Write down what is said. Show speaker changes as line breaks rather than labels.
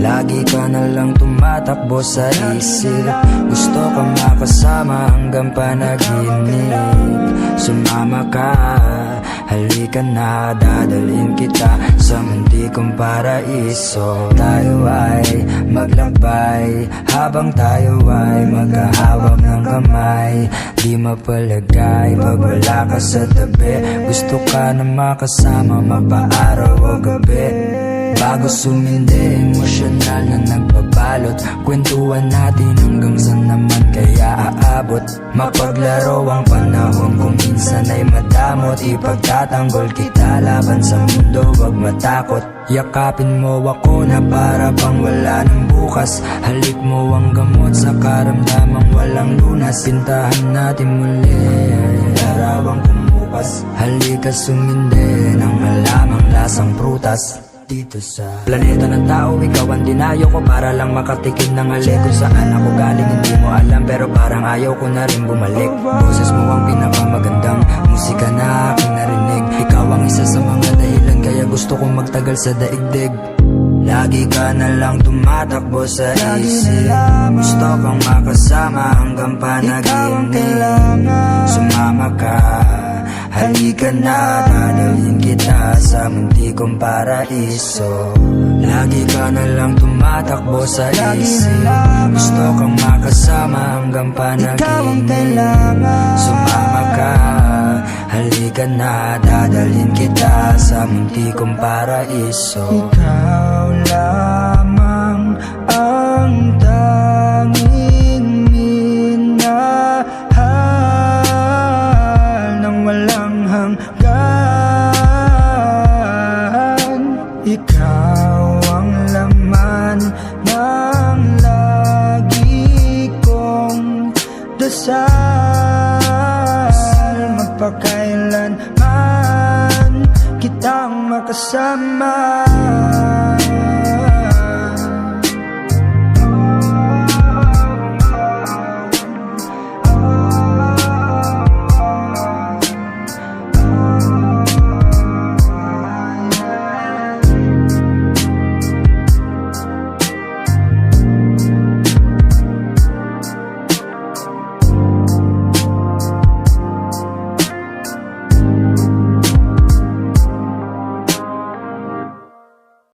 Lagi ka na lang tumatakbo sa isip. Gusto kang makasama hanggang panaginip. Sumama ka, halika na, dadalhin kita sa muntikong paraiso. Tayo ay maglakbay habang tayo ay magkahawak ng kamay. Di mapalagay pag wala ka sa tabi. Gusto ka na makasama mapa-araw o gabi. Bago sumindi, emosyonal na nagbabalot. Kwentuhan natin hanggang saan naman kaya aabot. Mapaglaro ang panahon kung minsan ay madamot. Ipagtatanggol kita laban sa mundo, wag matakot. Yakapin mo ako na para bang wala ng bukas. Halik mo ang gamot sa karamdamang walang lunas. Pintahan natin muli larawang kumupas. Halika sumindi ng halamang lasang prutas. Dito sa planeta ng tao, ikaw ang dinayo ko para lang makatikim ng halik. Kung saan ako galing hindi mo alam, pero parang ayaw ko na rin bumalik. Boses mo ang pinakamagandang musika na aking narinig. Ikaw ang isa sa mga dahilan kaya gusto kong magtagal sa daigdig. Lagi ka na lang tumatakbo sa isip. Gusto kang makasama hanggang panaginip. Sumama ka, halika na, dadalhin kita sa muntikong paraiso. Lagi ka na lang tumatakbo sa isip. Gusto kang makasama hanggang panaginip. Sumama ka, halika na, dadalhin kita sa muntikong paraiso.
Ikaw lamang ang tanging minahal ng walang hanggan. Ikaw ang laman ng lagi kong dasal. Magpakailanman kitang makasama.